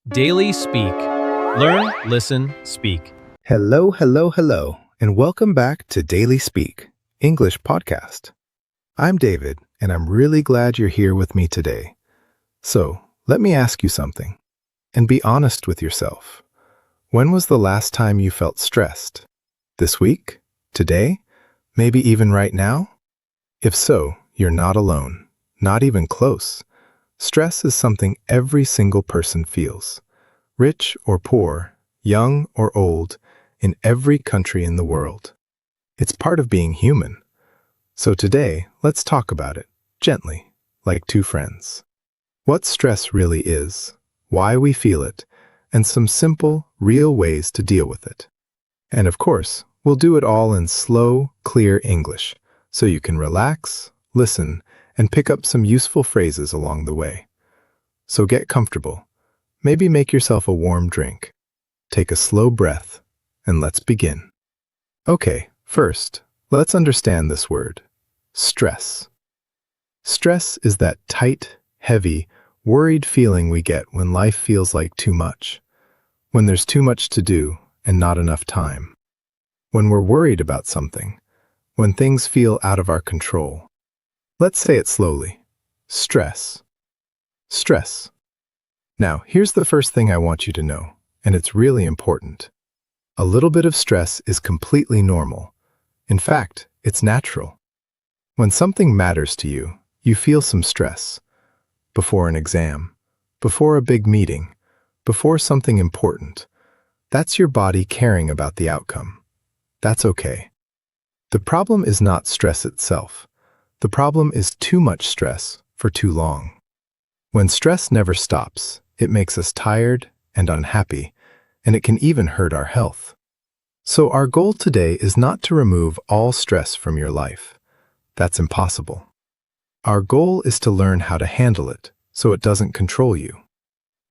Daily Speak. Learn, listen, speak. Hello, hello, hello, and welcome back to Daily Speak, English podcast. I'm David, and I'm really glad you're here with me today. So, let me ask you something, and be honest with yourself. When was the last time you felt stressed? This week? Today? Maybe even right now? If so, you're not alone, not even close. Stress is something every single person feels. Rich or poor, young or old, in every country in the world. It's part of being human. So today, let's talk about it, gently, like two friends. What stress really is, why we feel it, and some simple, real ways to deal with it. And of course, we'll do it all in slow, clear English, so you can relax, listen, and pick up some useful phrases along the way. So get comfortable. Maybe make yourself a warm drink. Take a slow breath, and let's begin. Okay, first, let's understand this word, stress. Stress is that tight, heavy, worried feeling we get when life feels like too much. When there's too much to do and not enough time. When we're worried about something. When things feel out of our control. Let's say it slowly. Stress. Stress. Now, here's the first thing I want you to know, and it's really important. A little bit of stress is completely normal. In fact, it's natural. When something matters to you, you feel some stress. Before an exam, before a big meeting, before something important. That's your body caring about the outcome. That's okay. The problem is not stress itself. The problem is too much stress for too long. When stress never stops, it makes us tired and unhappy, and it can even hurt our health. So our goal today is not to remove all stress from your life. That's impossible. Our goal is to learn how to handle it so it doesn't control you.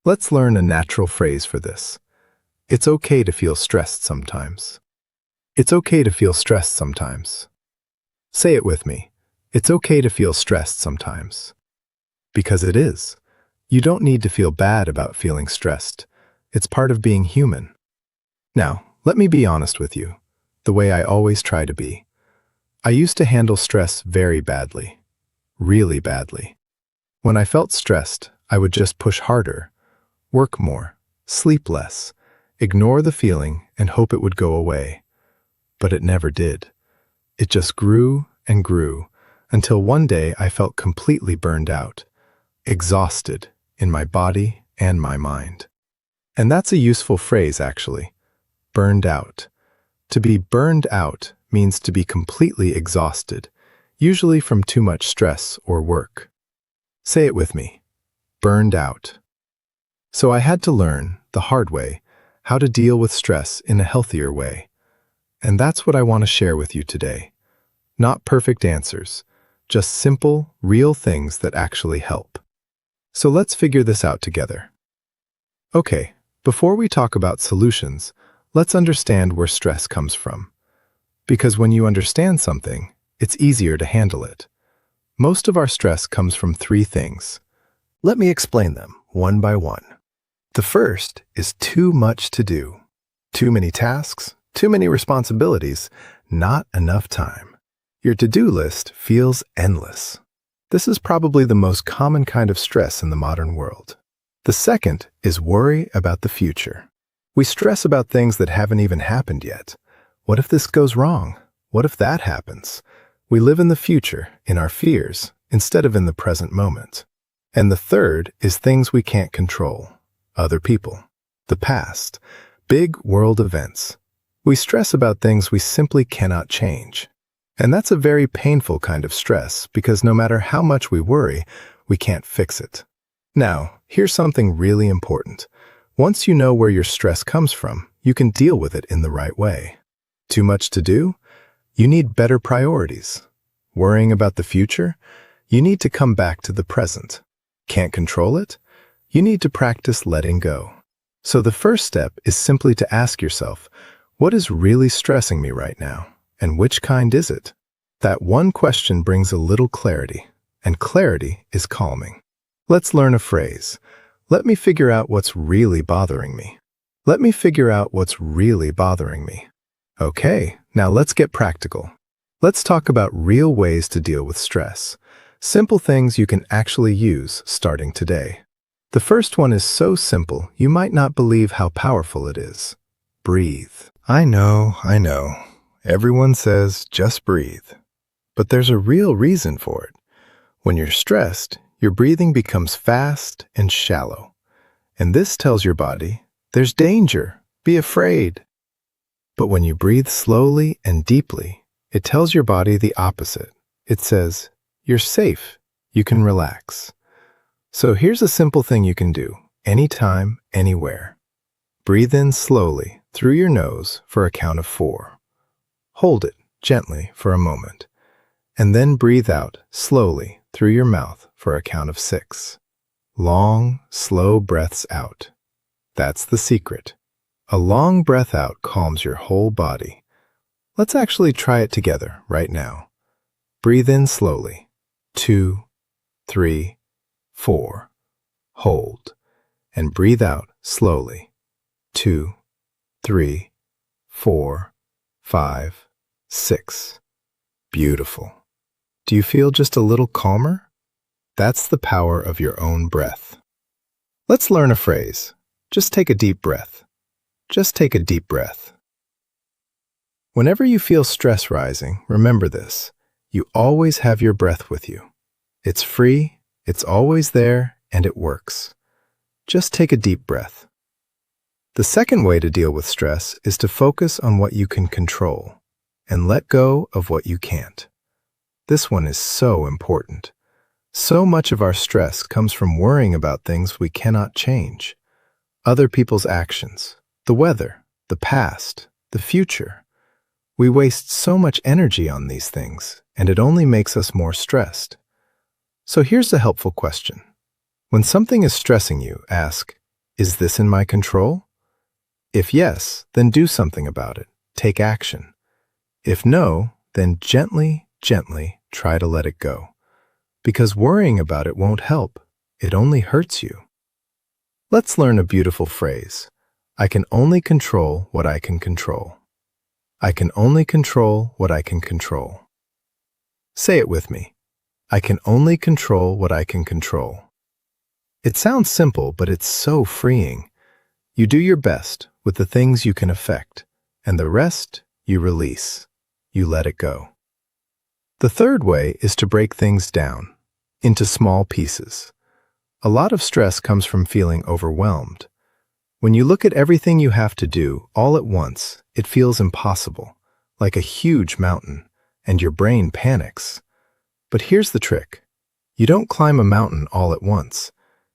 Let's learn a natural phrase for this. It's okay to feel stressed sometimes. It's okay to feel stressed sometimes. Say it with me. It's okay to feel stressed sometimes. Because it is. You don't need to feel bad about feeling stressed. It's part of being human. Now, let me be honest with you, the way I always try to be. I used to handle stress very badly. Really badly. When I felt stressed, I would just push harder, work more, sleep less, ignore the feeling and hope it would go away. But it never did. It just grew and grew until one day I felt completely burned out. Exhausted in my body and my mind. And that's a useful phrase, actually. Burned out. To be burned out means to be completely exhausted, usually from too much stress or work. Say it with me. Burned out. So I had to learn, the hard way, how to deal with stress in a healthier way. And that's what I want to share with you today. Not perfect answers, just simple, real things that actually help. So let's figure this out together. Okay, before we talk about solutions, let's understand where stress comes from. Because when you understand something, it's easier to handle it. Most of our stress comes from three things. Let me explain them one by one. The first is too much to do. Too many tasks, too many responsibilities, not enough time. Your to-do list feels endless. This is probably the most common kind of stress in the modern world. The second is worry about the future. We stress about things that haven't even happened yet. What if this goes wrong? What if that happens? We live in the future, in our fears, instead of in the present moment. And the third is things we can't control. Other people. The past. Big world events. We stress about things we simply cannot change. And that's a very painful kind of stress because no matter how much we worry, we can't fix it. Now, here's something really important. Once you know where your stress comes from, you can deal with it in the right way. Too much to do? You need better priorities. Worrying about the future? You need to come back to the present. Can't control it? You need to practice letting go. So the first step is simply to ask yourself, what is really stressing me right now? And which kind is it? That one question brings a little clarity, and clarity is calming. Let's learn a phrase. Let me figure out what's really bothering me. Let me figure out what's really bothering me. Okay, now let's get practical. Let's talk about real ways to deal with stress. Simple things you can actually use starting today. The first one is so simple, you might not believe how powerful it is. Breathe. I know. Everyone says just breathe. But there's a real reason for it. When you're stressed, your breathing becomes fast and shallow. And this tells your body, there's danger, be afraid. But when you breathe slowly and deeply, it tells your body the opposite. It says, you're safe, you can relax. So here's a simple thing you can do, anytime, anywhere. Breathe in slowly through your nose for a count of 4. Hold it gently for a moment, and then breathe out slowly through your mouth for a count of 6. Long, slow breaths out. That's the secret. A long breath out calms your whole body. Let's actually try it together right now. Breathe in slowly. 2, 3, 4. Hold. And breathe out slowly. 2, 3, 4, 5, 6. Beautiful. Do you feel just a little calmer? That's the power of your own breath. Let's learn a phrase. Just take a deep breath. Just take a deep breath. Whenever you feel stress rising, remember this. You always have your breath with you. It's free, it's always there, and it works. Just take a deep breath. The second way to deal with stress is to focus on what you can control and let go of what you can't. This one is so important. So much of our stress comes from worrying about things we cannot change. Other people's actions, the weather, the past, the future. We waste so much energy on these things, and it only makes us more stressed. So here's a helpful question. When something is stressing you, ask, is this in my control? If yes, then do something about it. Take action. If no, then gently try to let it go. Because worrying about it won't help. It only hurts you. Let's learn a beautiful phrase. I can only control what I can control. I can only control what I can control. Say it with me. I can only control what I can control. It sounds simple, but it's so freeing. You do your best with the things you can affect, and the rest you release. You let it go. The third way is to break things down into small pieces. A lot of stress comes from feeling overwhelmed. When you look at everything you have to do all at once, it feels impossible, like a huge mountain, and your brain panics. But here's the trick. You don't climb a mountain all at once.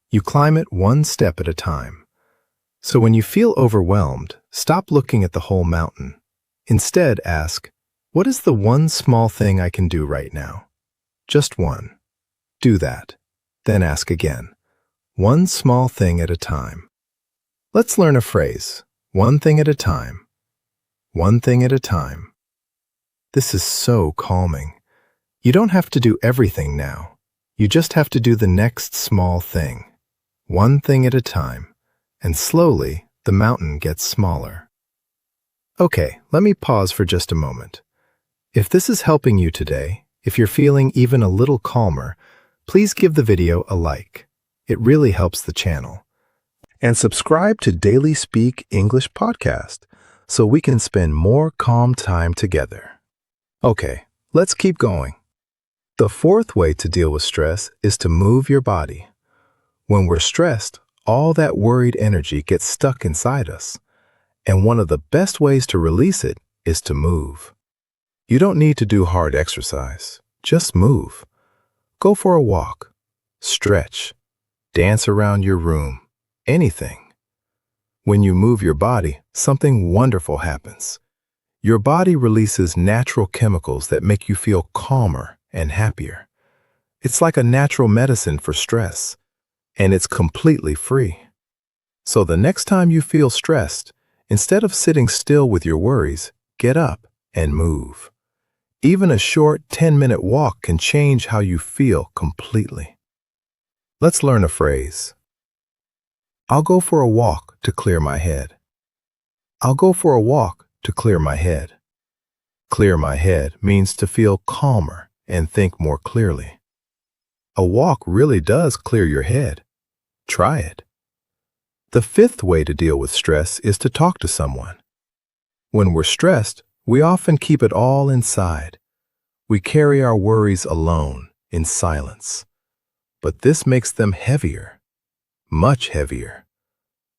You climb it one step at a time. So when you feel overwhelmed, stop looking at the whole mountain. Instead, ask, what is the one small thing I can do right now? Just one. Do that. Then ask again. One small thing at a time. Let's learn a phrase. One thing at a time. One thing at a time. This is so calming. You don't have to do everything now. You just have to do the next small thing. One thing at a time. And slowly, the mountain gets smaller. Okay, let me pause for just a moment. If this is helping you today, if you're feeling even a little calmer, please give the video a like. It really helps the channel. And subscribe to Daily Speak English Podcast so we can spend more calm time together. Okay, let's keep going. The fourth way to deal with stress is to move your body. When we're stressed, all that worried energy gets stuck inside us. And one of the best ways to release it is to move. You don't need to do hard exercise. Just move. Go for a walk. Stretch. Dance around your room. Anything. When you move your body, something wonderful happens. Your body releases natural chemicals that make you feel calmer and happier. It's like a natural medicine for stress, and it's completely free. So the next time you feel stressed, instead of sitting still with your worries, get up and move. Even a short 10-minute walk can change how you feel completely. Let's learn a phrase. I'll go for a walk to clear my head. I'll go for a walk to clear my head. Clear my head means to feel calmer and think more clearly. A walk really does clear your head. Try it. The fifth way to deal with stress is to talk to someone. When we're stressed, we often keep it all inside. We carry our worries alone, in silence. But this makes them heavier, much heavier.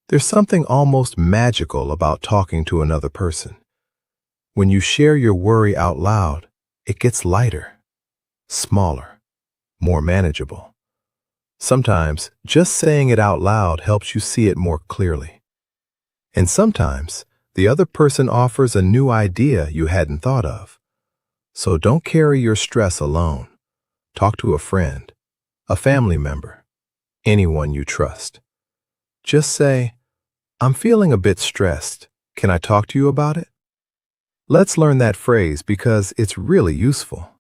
There's something almost magical about talking to another person. When you share your worry out loud, it gets lighter, smaller, more manageable. Sometimes just saying it out loud helps you see it more clearly. And sometimes the other person offers a new idea you hadn't thought of. So don't carry your stress alone. Talk to a friend, a family member, anyone you trust. Just say, "I'm feeling a bit stressed. Can I talk to you about it?" Let's learn that phrase because it's really useful.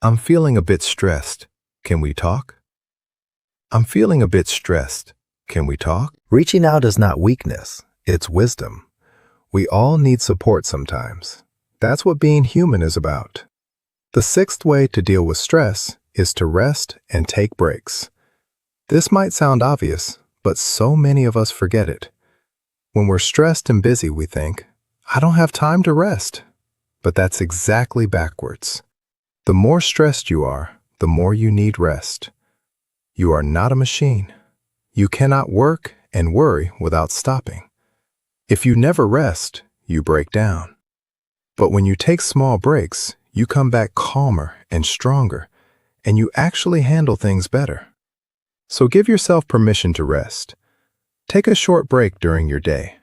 I'm feeling a bit stressed. Can we talk? I'm feeling a bit stressed. Can we talk? Reaching out is not weakness, it's wisdom. We all need support sometimes. That's what being human is about. The sixth way to deal with stress is to rest and take breaks. This might sound obvious, but so many of us forget it. When we're stressed and busy, we think, "I don't have time to rest." But that's exactly backwards. The more stressed you are, the more you need rest. You are not a machine. You cannot work and worry without stopping. If you never rest, you break down. But when you take small breaks, you come back calmer and stronger, and you actually handle things better. So give yourself permission to rest. Take a short break during your day.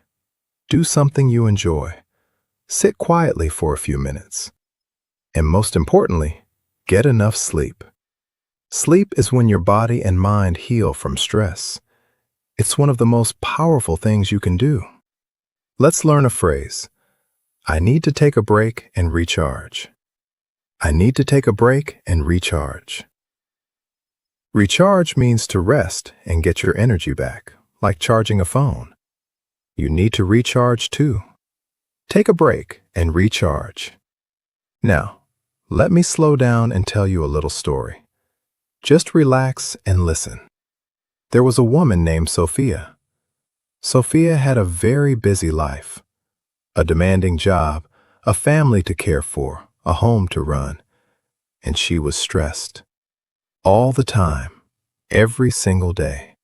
Do something you enjoy. Sit quietly for a few minutes. And most importantly, get enough sleep. Sleep is when your body and mind heal from stress. It's one of the most powerful things you can do. Let's learn a phrase. I need to take a break and recharge. I need to take a break and recharge. Recharge means to rest and get your energy back, like charging a phone. You need to recharge too. Take a break and recharge. Now, let me slow down and tell you a little story. Just relax and listen. There was a woman named Sofia. Sofia had a very busy life. A demanding job, a family to care for, a home to run. And she was stressed. All the time, every single day.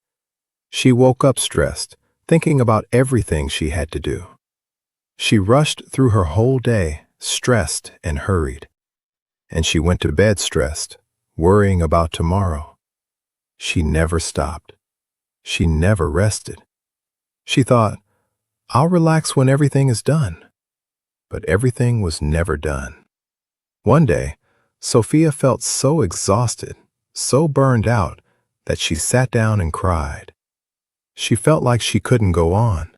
She woke up stressed, thinking about everything she had to do. She rushed through her whole day, stressed and hurried. And she went to bed stressed, worrying about tomorrow. She never stopped. She never rested. She thought, I'll relax when everything is done. But everything was never done. One day, Sofia felt so exhausted, so burned out, that she sat down and cried. She felt like she couldn't go on.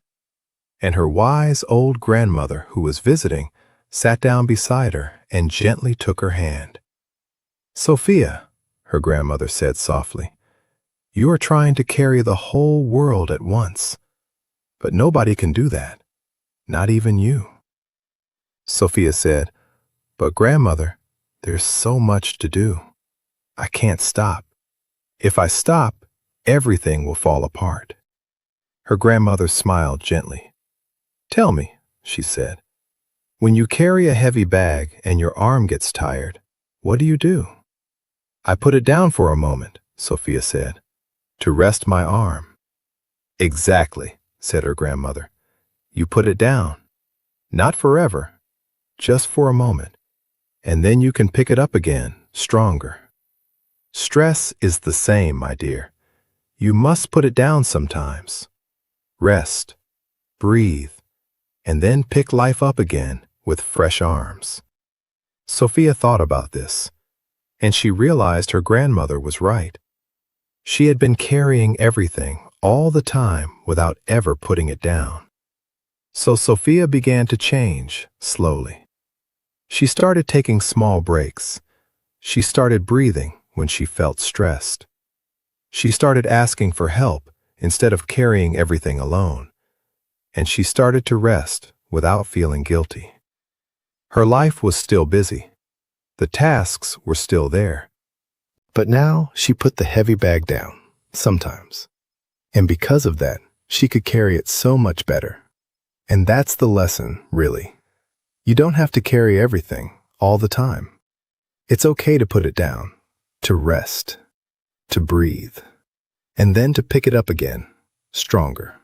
And her wise old grandmother, who was visiting, sat down beside her and gently took her hand. Sofia, her grandmother said softly, you are trying to carry the whole world at once. But nobody can do that, not even you. Sofia said, but grandmother, there's so much to do. I can't stop. If I stop, everything will fall apart. Her grandmother smiled gently. Tell me, she said, when you carry a heavy bag and your arm gets tired, what do? I put it down for a moment, Sofia said, to rest my arm. Exactly, said her grandmother. You put it down. Not forever, just for a moment. And then you can pick it up again, stronger. Stress is the same, my dear. You must put it down sometimes. Rest, breathe, and then pick life up again with fresh arms. Sofia thought about this, and she realized her grandmother was right. She had been carrying everything all the time without ever putting it down. So Sofia began to change slowly. She started taking small breaks. She started breathing when she felt stressed. She started asking for help instead of carrying everything alone. And she started to rest without feeling guilty. Her life was still busy. The tasks were still there. But now she put the heavy bag down, sometimes. And because of that, she could carry it so much better. And that's the lesson, really. You don't have to carry everything all the time. It's okay to put it down, to rest, to breathe, and then to pick it up again, stronger.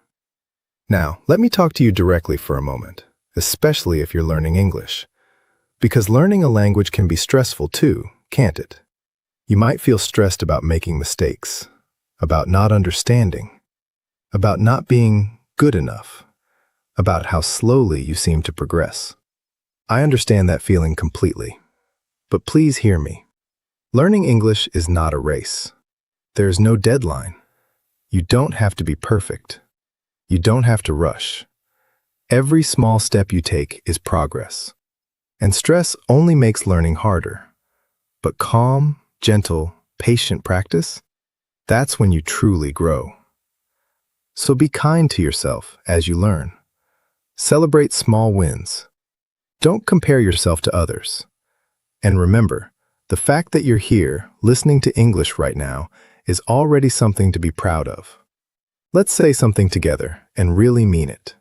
Now, let me talk to you directly for a moment, especially if you're learning English. Because learning a language can be stressful too, can't it? You might feel stressed about making mistakes, about not understanding, about not being good enough, about how slowly you seem to progress. I understand that feeling completely. But please hear me. Learning English is not a race. There is no deadline. You don't have to be perfect. You don't have to rush. Every small step you take is progress. And stress only makes learning harder. But calm, gentle, patient practice, that's when you truly grow. So be kind to yourself as you learn. Celebrate small wins. Don't compare yourself to others. And remember, the fact that you're here listening to English right now is already something to be proud of. Let's say something together and really mean it.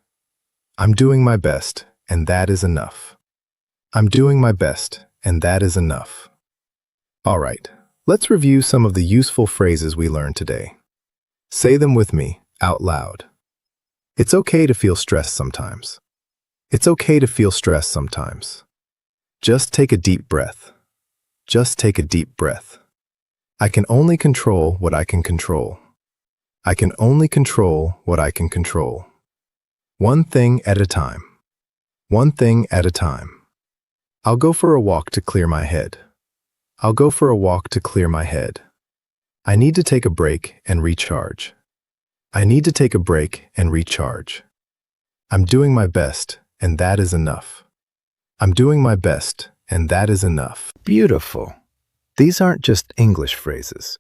I'm doing my best, and that is enough. I'm doing my best, and that is enough. All right, let's review some of the useful phrases we learned today. Say them with me out loud. It's okay to feel stressed sometimes. It's okay to feel stressed sometimes. Just take a deep breath. Just take a deep breath. I can only control what I can control. I can only control what I can control. One thing at a time. One thing at a time. I'll go for a walk to clear my head. I'll go for a walk to clear my head. I need to take a break and recharge. I need to take a break and recharge. I'm doing my best, and that is enough. I'm doing my best, and that is enough. Beautiful. These aren't just English phrases.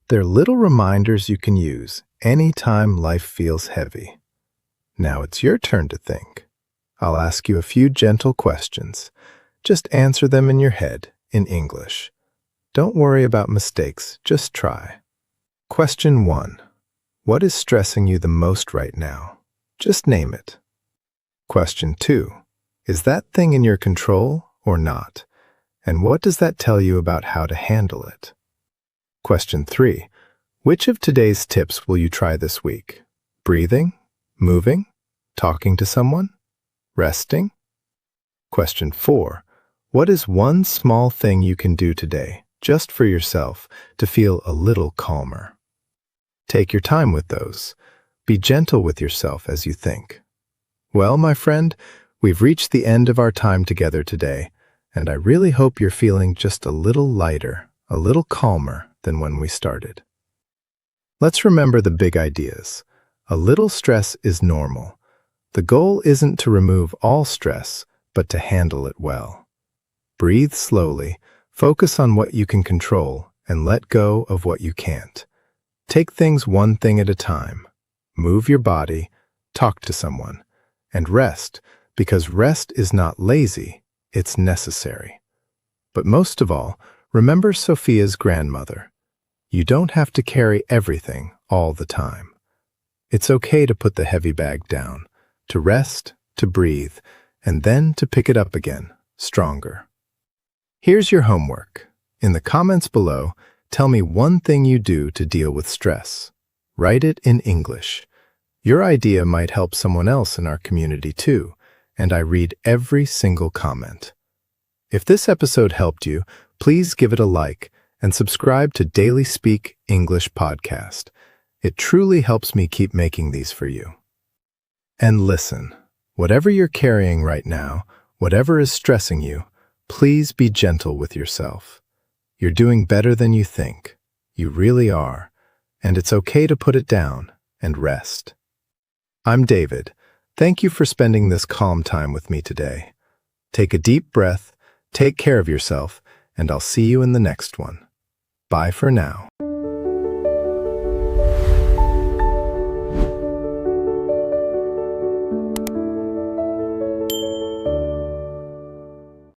They're little reminders you can use anytime life feels heavy. Now it's your turn to think. I'll ask you a few gentle questions. Just answer them in your head in English. Don't worry about mistakes, just try. Question 1. What is stressing you the most right now? Just name it. Question 2. Is that thing in your control or not? And what does that tell you about how to handle it? Question 3. Which of today's tips will you try this week? Breathing? Moving? Talking to someone? Resting? Question 4. What is one small thing you can do today, just for yourself, to feel a little calmer? Take your time with those. Be gentle with yourself as you think. Well, my friend, we've reached the end of our time together today, and I really hope you're feeling just a little lighter, a little calmer than when we started. Let's remember the big ideas. A little stress is normal. The goal isn't to remove all stress, but to handle it well. Breathe slowly, focus on what you can control, and let go of what you can't. Take things one thing at a time. Move your body, talk to someone, and rest, because rest is not lazy, it's necessary. But most of all, remember Sofia's grandmother. You don't have to carry everything all the time. It's okay to put the heavy bag down, to rest, to breathe, and then to pick it up again, stronger. Here's your homework. In the comments below, tell me one thing you do to deal with stress. Write it in English. Your idea might help someone else in our community too, and I read every single comment. If this episode helped you, please give it a like and subscribe to Daily Speak English Podcast. It truly helps me keep making these for you. And listen, whatever you're carrying right now, whatever is stressing you, please be gentle with yourself. You're doing better than you think. You really are. And it's okay to put it down and rest. I'm David. Thank you for spending this calm time with me today. Take a deep breath, take care of yourself, and I'll see you in the next one. Bye for now.